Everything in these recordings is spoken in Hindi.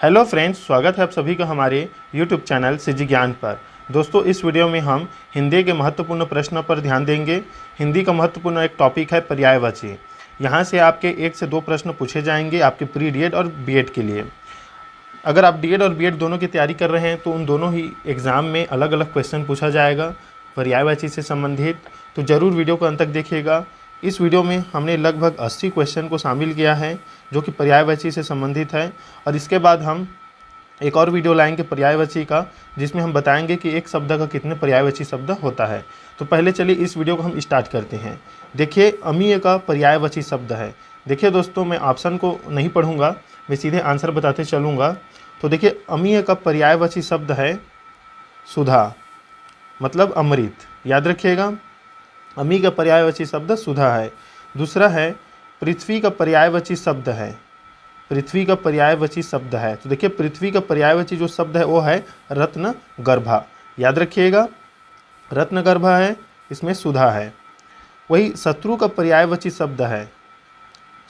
हेलो फ्रेंड्स, स्वागत है आप सभी का हमारे यूट्यूब चैनल सिजी ज्ञान पर। दोस्तों, इस वीडियो में हम हिंदी के महत्वपूर्ण प्रश्नों पर ध्यान देंगे। हिंदी का महत्वपूर्ण एक टॉपिक है पर्यायवाची। यहाँ से आपके 1 से 2 प्रश्न पूछे जाएंगे आपके प्री डीएड और बीएड के लिए। अगर आप डीएड और बीएड दोनों की तैयारी कर रहे हैं तो उन दोनों ही एग्ज़ाम में अलग अलग क्वेश्चन पूछा जाएगा पर्यायवाची से संबंधित, तो ज़रूर वीडियो को अंत तक देखिएगा। इस वीडियो में हमने लगभग 80 क्वेश्चन को शामिल किया है जो कि पर्यायवाची से संबंधित है, और इसके बाद हम एक और वीडियो लाएंगे पर्यायवाची का, जिसमें हम बताएंगे कि एक शब्द का कितने पर्यायवाची शब्द होता है। तो पहले चलिए इस वीडियो को हम स्टार्ट करते हैं। देखिए, अमीय का पर्यायवाची शब्द है। देखिए दोस्तों, मैं ऑप्शन को नहीं पढ़ूंगा, मैं सीधे आंसर बताते चलूँगा। तो देखिए, अमीय का पर्यायवाची शब्द है सुधा, मतलब अमृत। याद रखिएगा, अमी का पर्यायवाची शब्द सुधा है। दूसरा है पृथ्वी का पर्यायवाची शब्द है, पृथ्वी का पर्यायवाची शब्द है। तो देखिए, पृथ्वी का पर्यायवाची जो शब्द है वो है रत्नगर्भा। याद रखिएगा, रत्नगर्भा है, इसमें सुधा है। वही शत्रु का पर्यायवाची शब्द है,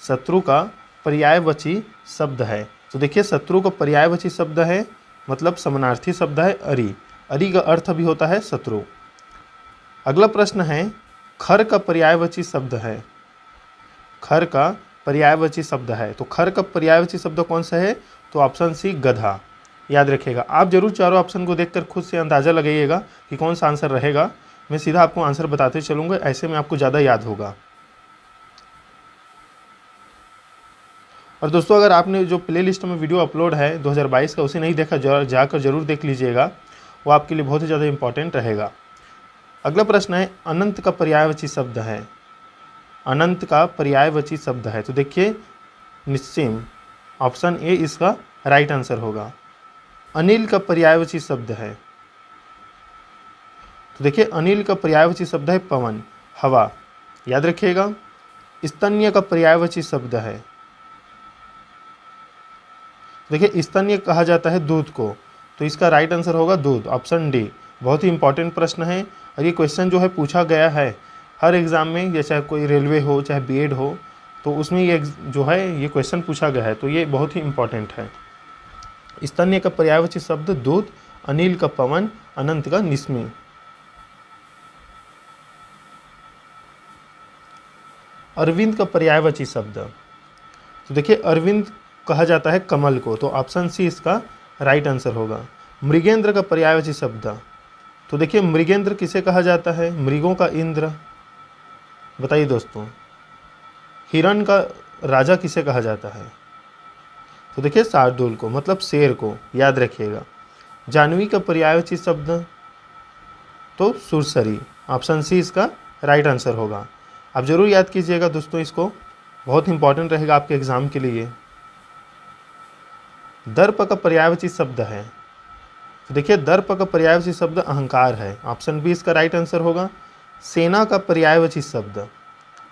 शत्रु का पर्यायवाची शब्द है। तो देखिए, शत्रु का पर्यायवाची शब्द है, मतलब समानार्थी शब्द है अरि। अरि का अर्थ भी होता है शत्रु। अगला प्रश्न है खर का पर्यायवाची शब्द है, खर का पर्यायवाची शब्द है। तो खर का पर्यायवाची शब्द कौन सा है? तो ऑप्शन सी गधा। याद रखिएगा, आप जरूर चारों ऑप्शन को देखकर खुद से अंदाज़ा लगाइएगा कि कौन सा आंसर रहेगा। मैं सीधा आपको आंसर बताते चलूँगा, ऐसे में आपको ज़्यादा याद होगा। और दोस्तों, अगर आपने जो प्ले लिस्ट में वीडियो अपलोड है 2022 का उसे नहीं देखा, जाकर जरूर देख लीजिएगा, वो आपके लिए बहुत ही ज़्यादा इंपॉर्टेंट रहेगा। अगला प्रश्न है अनंत का पर्यायवाची शब्द है, अनंत का पर्यायवाची शब्द है। तो देखिए, निस्सीम, ऑप्शन ए इसका राइट आंसर होगा। अनिल का पर्यायवाची शब्द है। तो देखिए, अनिल का पर्यायवाची शब्द है पवन, हवा। याद रखिएगा, स्तन्य का पर्यायवाची शब्द है। देखिए, स्तन्य कहा जाता है दूध को, तो इसका राइट आंसर होगा दूध, ऑप्शन डी। बहुत ही इंपॉर्टेंट प्रश्न है, और ये क्वेश्चन जो है पूछा गया है हर एग्ज़ाम में, या चाहे कोई रेलवे हो चाहे बीएड हो, तो उसमें ये जो है ये क्वेश्चन पूछा गया है, तो ये बहुत ही इंपॉर्टेंट है। स्तन्य का पर्यायवाची शब्द दूध, अनिल का पवन, अनंत का निस्मी। अरविंद का पर्यायवाची शब्द। तो देखिए, अरविंद कहा जाता है कमल को, तो ऑप्शन सी इसका राइट आंसर होगा। मृगेंद्र का पर्यायवाची शब्द। तो देखिए, मृगेंद्र किसे कहा जाता है? मृगों का इंद्र। बताइए दोस्तों, हिरण का राजा किसे कहा जाता है? तो देखिए, शार्दुल को, मतलब शेर को। याद रखिएगा। जाह्नवी का पर्यायवाची शब्द तो सुरसरी, ऑप्शन सी इसका राइट आंसर होगा। आप जरूर याद कीजिएगा दोस्तों, इसको बहुत इंपॉर्टेंट रहेगा आपके एग्जाम के लिए। दर्प का पर्यायवाची शब्द है। तो देखिए, दर्प का पर्यायवाची शब्द अहंकार है, ऑप्शन बी इसका राइट आंसर होगा। सेना का पर्यायवाची शब्द,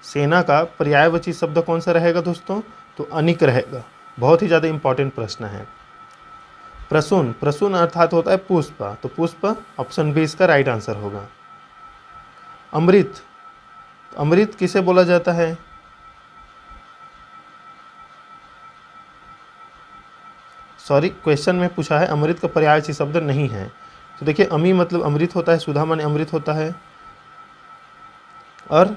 सेना का पर्यायवाची शब्द कौन सा रहेगा दोस्तों? तो अनिक रहेगा। बहुत ही ज़्यादा इंपॉर्टेंट प्रश्न है। प्रसून, प्रसून अर्थात होता है पुष्प, तो पुष्प, ऑप्शन बी इसका राइट आंसर होगा। अमृत, अमृत किसे बोला जाता है? सॉरी, क्वेश्चन में पूछा है अमृत का पर्यायवाची शब्द नहीं है। तो देखिए, अमी मतलब अमृत होता है, सुधा माने अमृत होता है, और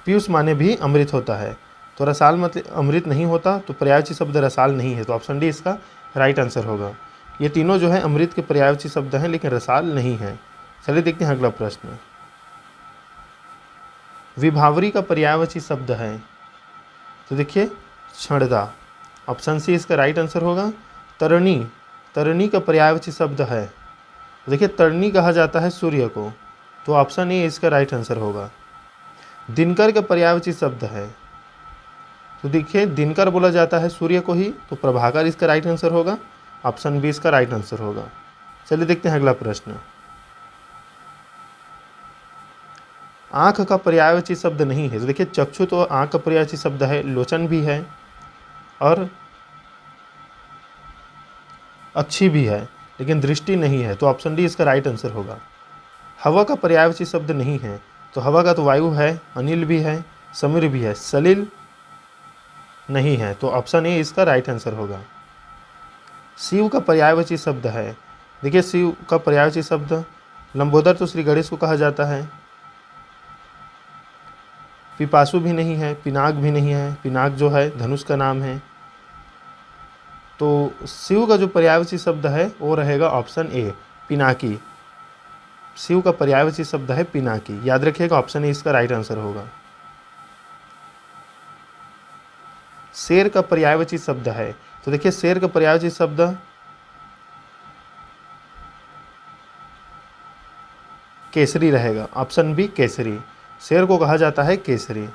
पीयूष माने भी अमृत होता है। तो रसाल मतलब अमृत नहीं होता, तो पर्यायवाची शब्द रसाल नहीं है, तो ऑप्शन डी इसका राइट आंसर होगा। ये तीनों जो है अमृत के पर्यायवाची शब्द हैं, लेकिन रसाल नहीं है। चलिए देखते हैं अगला प्रश्न। विभावरी का पर्यायवाची शब्द है। तो देखिए, क्षणदा, ऑप्शन सी इसका राइट आंसर होगा। तरणी, तरणी का पर्यायवाची शब्द है। देखिए, तरणी कहा जाता है सूर्य को, तो ऑप्शन ए इसका राइट आंसर होगा। दिनकर का पर्यायवाची शब्द है। तो देखिए, दिनकर बोला जाता है सूर्य को ही, तो प्रभाकर इसका राइट आंसर होगा, ऑप्शन बी इसका राइट आंसर होगा। चलिए देखते हैं अगला प्रश्न। आँख का पर्यायवाची शब्द नहीं है। तो देखिए, चक्षु तो आँख का पर्यायवाची शब्द है, लोचन भी है और अक्षी भी है, लेकिन दृष्टि नहीं है, तो ऑप्शन डी इसका राइट आंसर होगा। हवा का पर्यायवाची शब्द नहीं है। तो हवा का तो वायु है, अनिल भी है, समीर भी है, सलिल नहीं है, तो ऑप्शन ए इसका राइट आंसर होगा। शिव का पर्यायवाची शब्द है, देखिए शिव का पर्यायवाची शब्द लंबोदर तो श्री गणेश को कहा जाता है। पिपासु भी नहीं है, पिनाक भी नहीं है, पिनाक जो है धनुष का नाम है। तो शिव का जो पर्यायवाची शब्द है वो रहेगा ऑप्शन ए, पिनाकी। शिव का पर्यायवाची शब्द है पिनाकी, याद रखिएगा ऑप्शन ए इसका राइट आंसर होगा। शेर का पर्यायवाची शब्द है, तो देखिए शेर का पर्यायवाची शब्द केसरी रहेगा, ऑप्शन बी केसरी। शेर को कहा जाता है केसरी।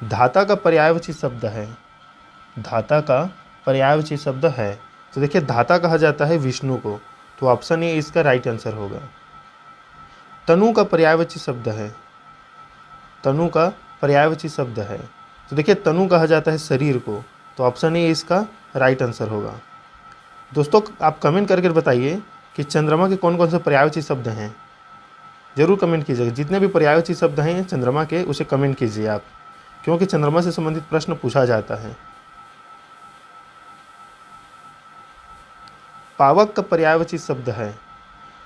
धाता का पर्यायवाची शब्द है, धाता का पर्यायवाची शब्द है, तो देखिए धाता कहा जाता है विष्णु को, तो ऑप्शन ए इसका राइट आंसर होगा। तनु का पर्यायवाची शब्द है, तनु का पर्यायवाची शब्द है, तो देखिए तनु कहा जाता है शरीर को, तो ऑप्शन ए इसका राइट आंसर होगा। दोस्तों आप कमेंट करके बताइए कि चंद्रमा के कौन कौन से पर्यायवाची शब्द हैं, जरूर कमेंट कीजिएगा। जितने भी पर्यायवाची शब्द हैं चंद्रमा के उसे कमेंट कीजिए आप, क्योंकि चंद्रमा से संबंधित प्रश्न पूछा जाता है। पावक का पर्यायवाची शब्द है,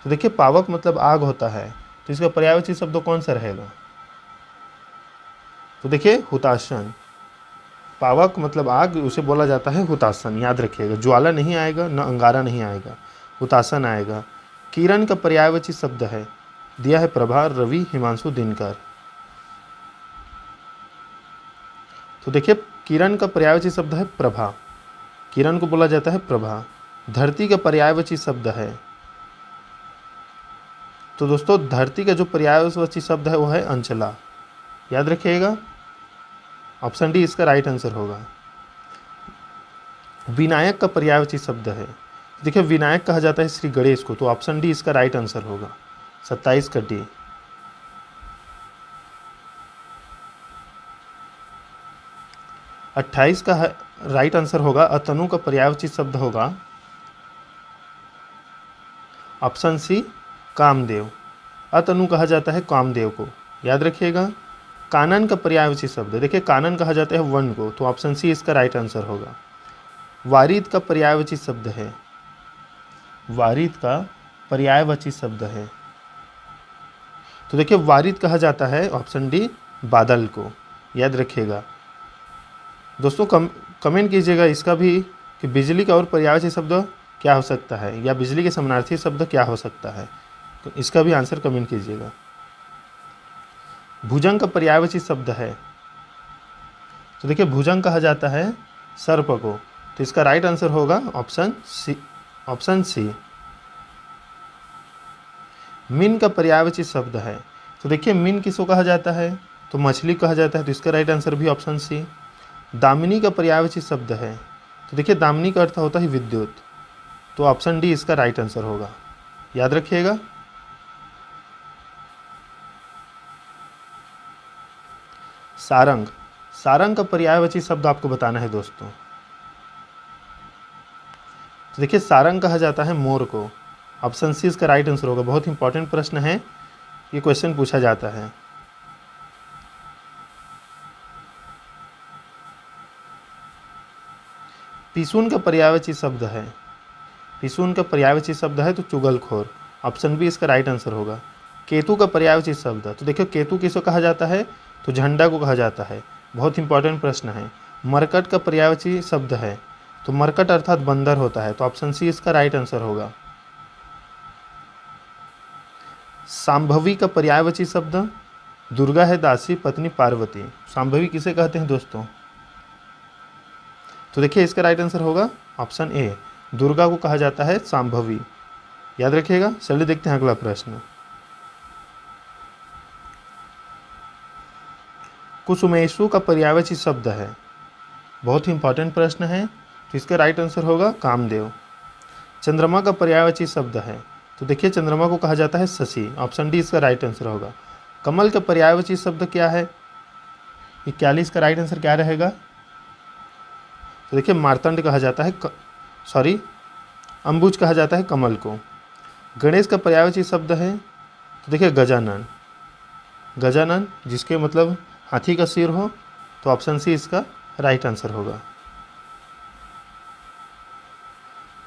तो देखिए पावक मतलब आग होता है, तो इसका पर्यायवाची शब्द कौन सा रहेगा, तो देखिए हुताशन। पावक मतलब आग, उसे बोला जाता है हुतासन, याद रखिएगा। ज्वाला नहीं आएगा, न अंगारा नहीं आएगा, हुतासन आएगा। किरण का पर्यायवाची शब्द है, दिया है प्रभा, रवि, हिमांशु, दिनकर। तो देखिए किरण का पर्यायवाची शब्द है प्रभा, किरण को बोला जाता है प्रभा। धरती का पर्यायवाची शब्द है, तो दोस्तों धरती का जो पर्यायवाची शब्द है वो है अंचला, याद रखिएगा ऑप्शन डी इसका राइट आंसर होगा। विनायक का पर्यायवाची शब्द है, देखिए विनायक कहा जाता है श्री गणेश को, तो ऑप्शन डी इसका राइट आंसर होगा, 27 का डी। अट्ठाईस का राइट आंसर होगा। अतनु का पर्यायवाची शब्द होगा ऑप्शन सी कामदेव। अतनु कहा जाता है कामदेव को, याद रखिएगा। कानन का पर्यायवाची शब्द, देखिए कानन कहा जाता है वन को, तो ऑप्शन सी इसका राइट आंसर होगा। वारिद का पर्यायवाची शब्द है, वारिद का पर्यायवाची शब्द है, तो देखिए वारिद कहा जाता है ऑप्शन डी बादल को, याद रखिएगा। दोस्तों कमेंट कीजिएगा इसका भी कि बिजली का और पर्यायवाची शब्द क्या हो सकता है, या बिजली के समानार्थी शब्द क्या हो सकता है, तो इसका भी आंसर कमेंट कीजिएगा। भुजंग का पर्यायवाची शब्द है, तो देखिए भुजंग कहा जाता है सर्प को, तो इसका राइट आंसर होगा ऑप्शन सी, ऑप्शन सी। मीन का पर्यायवाची शब्द है, तो देखिए मीन किसको कहा जाता है, तो मछली कहा जाता है, तो इसका राइट आंसर भी ऑप्शन सी। दामिनी का पर्यायवाची शब्द है, तो देखिए दामिनी का अर्थ होता है विद्युत, तो ऑप्शन डी इसका राइट आंसर होगा, याद रखिएगा। सारंग, सारंग का पर्यायवाची शब्द आपको बताना है दोस्तों, तो देखिए सारंग कहा जाता है मोर को, ऑप्शन सी इसका राइट आंसर होगा। बहुत इंपॉर्टेंट प्रश्न है, ये क्वेश्चन पूछा जाता है। पिसून का पर्यायवाची शब्द है, पिसून का पर्यायवाची शब्द है तो चुगलखोर, ऑप्शन बी इसका राइट आंसर होगा। केतु का पर्यायवाची शब्द, तो देखिए केतु किसको कहा जाता है, तो झंडा को कहा जाता है। बहुत इंपॉर्टेंट प्रश्न है। मरकट का पर्यायवाची शब्द है, तो मरकट अर्थात बंदर होता है, तो ऑप्शन सी इसका राइट आंसर होगा। सांभवी का पर्यायवाची शब्द, दुर्गा है दासी, पत्नी पार्वती। सांभवी किसे कहते हैं दोस्तों, तो देखिए इसका राइट आंसर होगा ऑप्शन ए, दुर्गा को कहा जाता है सांभवी, याद रखिएगा। चलिए देखते हैं अगला प्रश्न। कुसुमेशु का पर्यायवाची शब्द है, बहुत ही इंपॉर्टेंट प्रश्न है, तो इसका राइट आंसर होगा कामदेव। चंद्रमा का पर्यायवाची शब्द है, तो देखिए चंद्रमा को कहा जाता है शशि, ऑप्शन डी इसका राइट आंसर होगा। कमल का पर्यायवाची शब्द क्या है, 41 का राइट आंसर क्या रहेगा, तो देखिए मार्तंड कहा जाता है, अंबुज कहा जाता है कमल को। गणेश का पर्यायवाची शब्द है, तो देखिए गजानन, गजानन जिसके मतलब हाथी का सिर हो, तो ऑप्शन सी इसका राइट आंसर होगा।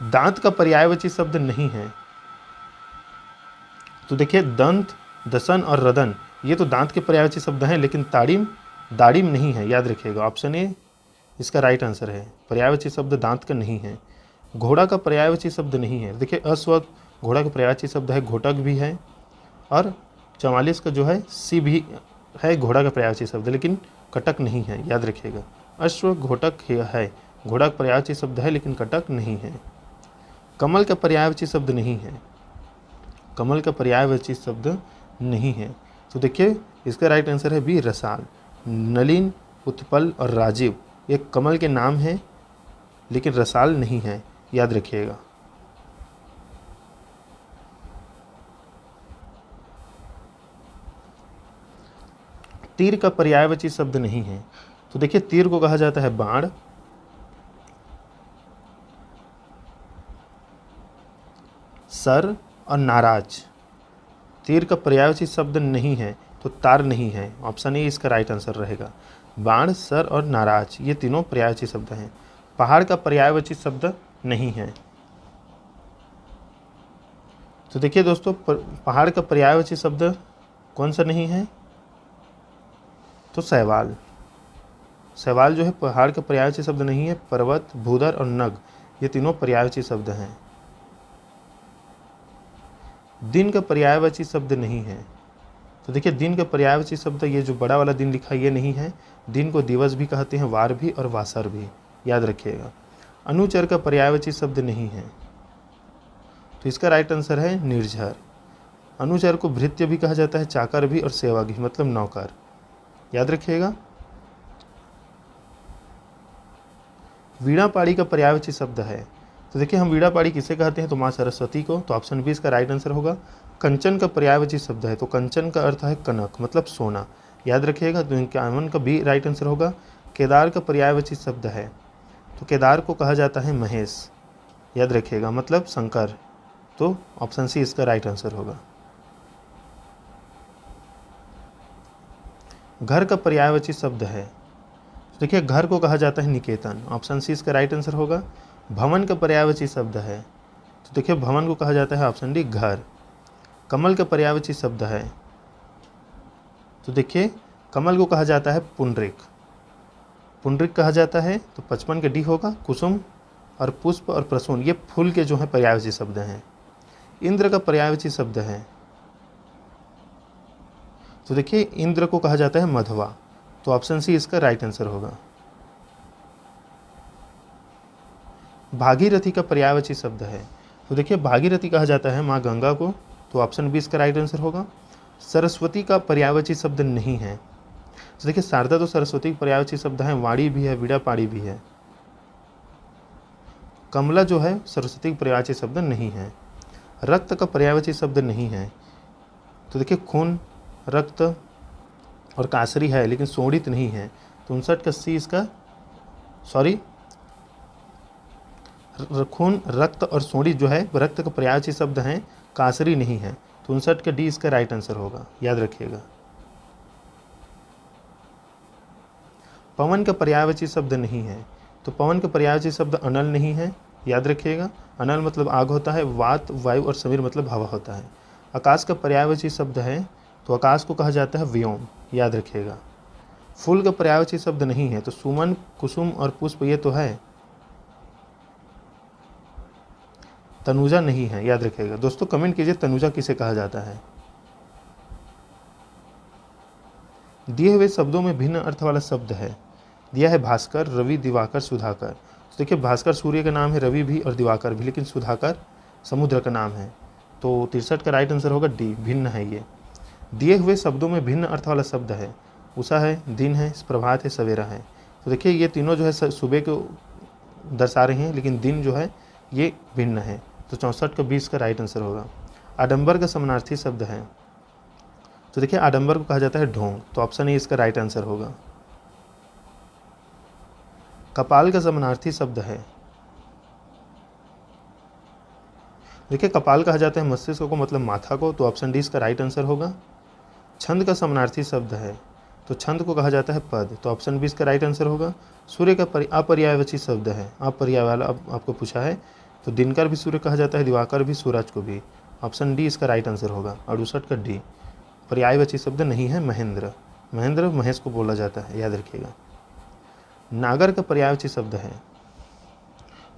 दांत का पर्यायवाची शब्द नहीं है, तो देखिए दंत, दसन और रदन ये तो दांत के पर्यायवाची शब्द हैं, लेकिन ताड़िम दाड़िम नहीं है, याद रखिएगा। ऑप्शन ए इसका राइट आंसर है। पर्यायवाची शब्द दांत का नहीं है। घोड़ा का पर्यायवाची शब्द नहीं है। देखिए अश्व घोड़ा का पर्यायवाची शब्द है, घोटक भी है, और 44 का जो है सी भी है घोड़ा का पर्यायवाची शब्द, लेकिन कटक नहीं है, याद रखिएगा। अश्व घोटक है, घोड़ा का पर्यायवाची शब्द है, लेकिन कटक नहीं है। कमल का पर्यायवाची शब्द नहीं है, कमल का पर्यायवाची शब्द नहीं है, तो देखिए इसका राइट आंसर है बी रसाल। नलिन, उत्पल और राजीव ये कमल के नाम हैं, लेकिन रसाल नहीं है, याद रखिएगा। तीर का पर्यायवाची शब्द नहीं है, तो देखिए तीर को कहा जाता है बाण, सर और नाराज। तीर का पर्यायवाची शब्द नहीं है, तो तार नहीं है। ऑप्शन ए इसका राइट आंसर रहेगा। बाण, सर और नाराज ये तीनों पर्यायवाची शब्द हैं। पहाड़ का पर्यायवाची शब्द नहीं है, तो देखिए दोस्तों पहाड़ का पर्यायवाची शब्द कौन सा नहीं है, तो शैवाल। शैवाल जो है पहाड़ का पर्यायवाची शब्द नहीं है। पर्वत, भूधर और नग ये तीनों पर्यायवाची शब्द हैं। दिन का पर्यायवाची शब्द नहीं है, तो देखिए दिन का पर्यायवाची शब्द ये जो बड़ा वाला दिन लिखा ये नहीं है। दिन को दिवस भी कहते हैं, वार भी और वासर भी, याद रखिएगा। अनुचर का पर्यायवाची शब्द नहीं है, तो इसका राइट आंसर है निर्झर। अनुचर को भृत्य भी कहा जाता है, चाकर भी और सेवक भी, मतलब नौकर, याद रखिएगा। वीणा पाड़ी का पर्यायवाची शब्द है, तो देखिए हम वीणा पाड़ी किसे कहते हैं, तो माँ सरस्वती को, तो ऑप्शन बी इसका राइट आंसर होगा। कंचन का पर्यायवाची शब्द है, तो कंचन का अर्थ है कनक, मतलब सोना, याद रखिएगा। तो 51 का बी राइट आंसर होगा। केदार का पर्यायवाची शब्द है, तो केदार को कहा जाता है महेश, याद रखिएगा, मतलब शंकर, तो ऑप्शन सी इसका राइट आंसर होगा। घर का पर्यायवाची शब्द है, तो देखिए घर को कहा जाता है निकेतन, ऑप्शन सी इसका राइट आंसर होगा। भवन का पर्यायवाची शब्द है, तो देखिए भवन को कहा जाता है, ऑप्शन डी घर। कमल का पर्यायवाची शब्द है, तो देखिए कमल को कहा जाता है पुंडरिक, पुंडरिक कहा जाता है, तो 55 का डी होगा। कुसुम और पुष्प और प्रसून ये फूल के जो है पर्यायवाची शब्द हैं। इंद्र का पर्यायवाची शब्द है, तो देखिए इंद्र को कहा जाता है मधवा, तो ऑप्शन सी इसका राइट आंसर होगा। भागीरथी का पर्यायवाची शब्द है, तो देखिए भागीरथी कहा जाता है माँ गंगा को, तो ऑप्शन बी इसका राइट आंसर होगा। सरस्वती का पर्यायवाची शब्द नहीं है, तो देखिए शारदा तो सरस्वती का पर्यायवाची शब्द है, वाणी भी है, वीणा पाड़ी भी है। कमला जो है सरस्वती का पर्यायवाची शब्द नहीं है। रक्त का पर्यायवाची शब्द नहीं है, तो देखिए खून, रक्त और कासरी है, लेकिन सोडित नहीं है, तो 59 का सी इसका, सॉरी खून, रक्त और सोडित जो है रक्त का पर्यायवाची शब्द हैं, कासरी नहीं है, तो 59 का डी इसका राइट आंसर होगा, याद रखिएगा। पवन का पर्यायवाची शब्द नहीं है, तो पवन का पर्यायवाची शब्द अनल नहीं है, याद रखिएगा। अनल मतलब आग होता है, वात, वायु और समीर मतलब हवा होता है। आकाश का पर्यायवाची शब्द है, तो आकाश को कहा जाता है व्योम, याद रखिएगा। फूल का पर्यायवाची शब्द नहीं है, तो सुमन, कुसुम और पुष्प ये तो है, तनुजा नहीं है, याद रखिएगा। दोस्तों कमेंट कीजिए तनुजा किसे कहा जाता है। दिए हुए शब्दों में भिन्न अर्थ वाला शब्द है, दिया है भास्कर, रवि, दिवाकर, सुधाकर। तो देखिए भास्कर सूर्य का नाम है, रवि भी और दिवाकर भी, लेकिन सुधाकर समुद्र का नाम है, तो 63 का राइट आंसर होगा डी, भिन्न है ये। दिए हुए शब्दों में भिन्न अर्थ वाला शब्द है, उषा है, दिन है, प्रभात है, सवेरा है। तो देखिए ये तीनों जो है सुबह को दर्शा रहे हैं, लेकिन दिन जो है ये भिन्न है, तो 64 का 20 का राइट आंसर होगा। आडंबर का समानार्थी शब्द है, तो देखिए आडंबर को कहा जाता है ढोंग, तो ऑप्शन ए इसका राइट आंसर होगा। कपाल का समानार्थी शब्द है, देखिए कपाल कहा जाता है मस्तिष्क को, मतलब माथा को, तो ऑप्शन डी इसका राइट आंसर होगा। छंद का समानार्थी शब्द है, तो छंद को कहा जाता है पद। तो ऑप्शन बी इसका राइट आंसर होगा। सूर्य का अपर्यायवाची शब्द है, अपर्याय वाला अब आपको पूछा है, तो दिनकर भी सूर्य कहा जाता है, दिवाकर भी, सूरज को भी। ऑप्शन डी इसका राइट आंसर होगा। 68 का डी पर्यायवाची शब्द नहीं है महेंद्र। महेंद्र महेश को बोला जाता है, याद रखिएगा। नागर का पर्यायवाची शब्द है,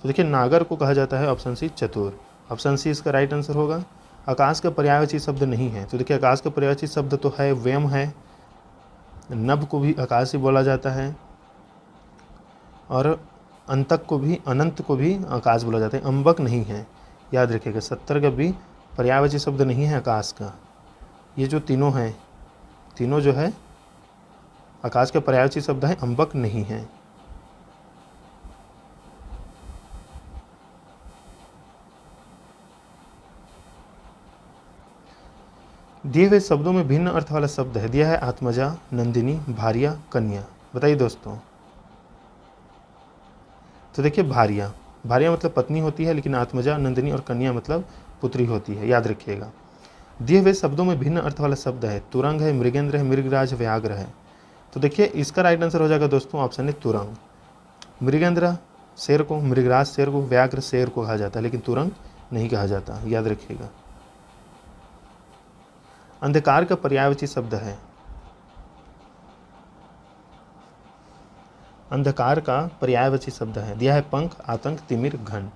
तो देखिए नागर को कहा जाता है ऑप्शन सी चतुर। ऑप्शन सी इसका राइट आंसर होगा। आकाश का पर्यायवाची शब्द नहीं है, तो देखिए आकाश का पर्यायवाची शब्द तो है व्यम है, नभ को भी आकाश ही बोला जाता है, और अंतक को भी, अनंत को भी आकाश बोला जाता है, अंबक नहीं है, याद रखिएगा। 70 का भी पर्यायवाची शब्द नहीं है आकाश का। ये जो तीनों हैं, तीनों जो है आकाश का पर्यायवाची शब्द है, अंबक नहीं है। दिए हुए शब्दों में भिन्न अर्थ वाला शब्द है, दिया है आत्मजा, नंदिनी, भार्या, कन्या। बताइए दोस्तों। तो देखिए भार्या, भार्या मतलब पत्नी होती है, लेकिन आत्मजा, नंदिनी और कन्या मतलब पुत्री होती है, याद रखिएगा। दिए हुए शब्दों में भिन्न अर्थ वाला शब्द है, तुरंग है, मृगेंद्र है, मृगराज, व्याघ्र है। तो देखिए इसका राइट आंसर हो जाएगा दोस्तों ऑप्शन है तुरंग। मृगेंद्र शेर को, मृगराज शेर को, व्याघ्र शेर को कहा जाता है, लेकिन तुरंग नहीं कहा जाता, याद रखिएगा। अंधकार का पर्यायवाची शब्द है, अंधकार का पर्यायवाची शब्द है, दिया है पंख, आतंक, तिमिर, घन।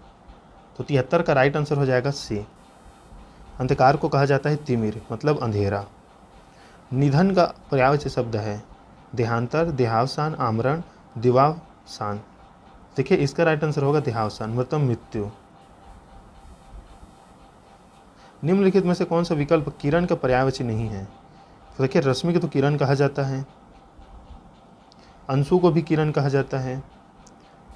तो 73 का राइट आंसर हो जाएगा सी। अंधकार को कहा जाता है तिमिर, मतलब अंधेरा। निधन का पर्यायवाची शब्द है देहांतर, देहावसान, आमरण, दिवावसान। देखिए इसका राइट आंसर होगा देहावसान, मतलब मृत्यु। निम्नलिखित में से कौन सा विकल्प किरण का पर्यायवाची नहीं है? तो देखिए रश्मि को तो किरण कहा जाता है, अंशु को भी किरण कहा जाता है,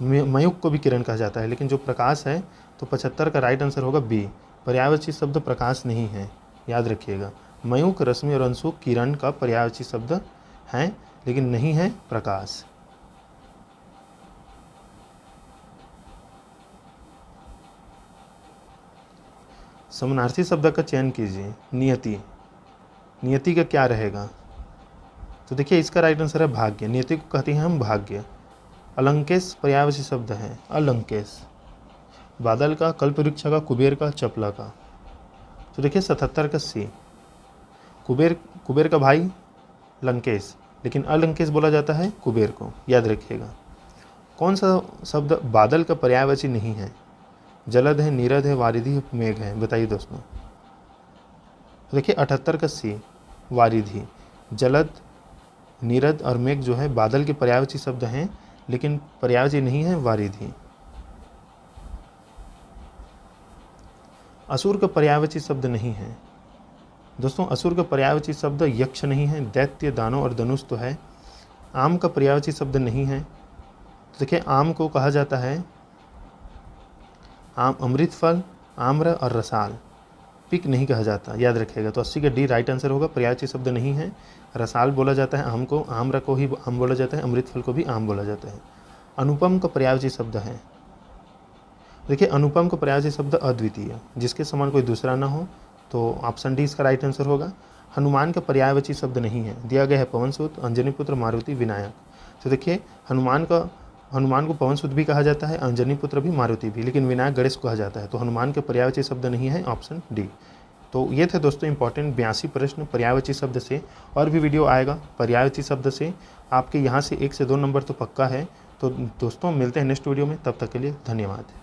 मयूख को भी किरण कहा जाता है, लेकिन जो प्रकाश है तो 75 का राइट आंसर होगा बी। पर्यायवाची शब्द प्रकाश नहीं है, याद रखिएगा। मयूख, रश्मि और अंशु किरण का पर्यायवाची शब्द हैं, लेकिन नहीं है प्रकाश। समानार्थी शब्द का चयन कीजिए। नियति, नियति का क्या रहेगा? तो देखिए इसका राइट आंसर है भाग्य। नियति को कहते हैं हम भाग्य। अलंकेश पर्यायवाची शब्द है, अलंकेश। बादल का, कल्पवृक्ष का, कुबेर का, चपला का। तो देखिए 77 का सी। कुबेर का भाई लंकेश, लेकिन अलंकेश बोला जाता है कुबेर को, याद रखिएगा। कौन सा शब्द बादल का पर्यायवाची नहीं है? जलद है, नीरद है, वारिधि है, मेघ है। बताइए दोस्तों। देखिए 78 का सी, वारिधि। जलद, नीरद और मेघ जो है बादल के पर्यायवाची शब्द हैं, लेकिन पर्यायवाची नहीं है वारिधि। असुर का पर्यायवाची शब्द नहीं है दोस्तों। असुर का पर्यायवाची शब्द यक्ष नहीं है, दैत्य, दानव और धनुष तो है। आम का पर्यायवाची शब्द नहीं है। तो देखिए आम को कहा जाता है आम, अमृत फल, आम्र और रसाल। पिक नहीं कहा जाता, याद रखिएगा। तो 80 का डी राइट आंसर होगा। पर्यायवाची शब्द नहीं है। रसाल बोला जाता है आम को, आम्र को ही आम बोला जाता है, अमृत फल को भी आम बोला जाता है। अनुपम का पर्यायवाची शब्द है, देखिए अनुपम का पर्यायवाची शब्द अद्वितीय, जिसके समान कोई दूसरा ना हो। तो ऑप्शन डी इसका राइट आंसर होगा। हनुमान का पर्यायवाची शब्द नहीं है। दिया गया है पवनसुत, अंजनी पुत्र, मारुति, विनायक। तो देखिए हनुमान को पवनसुत भी कहा जाता है, अंजनी पुत्र भी, मारुति भी, लेकिन विनायक गणेश को कहा जाता है। तो हनुमान के पर्यायवाची शब्द नहीं है, ऑप्शन डी। तो ये थे दोस्तों इंपॉर्टेंट 82 प्रश्न पर्यायवाची शब्द से। और भी वीडियो आएगा पर्यायवाची शब्द से, आपके यहाँ से 1 से 2 नंबर तो पक्का है। तो दोस्तों मिलते हैं नेक्स्ट वीडियो में, तब तक के लिए धन्यवाद।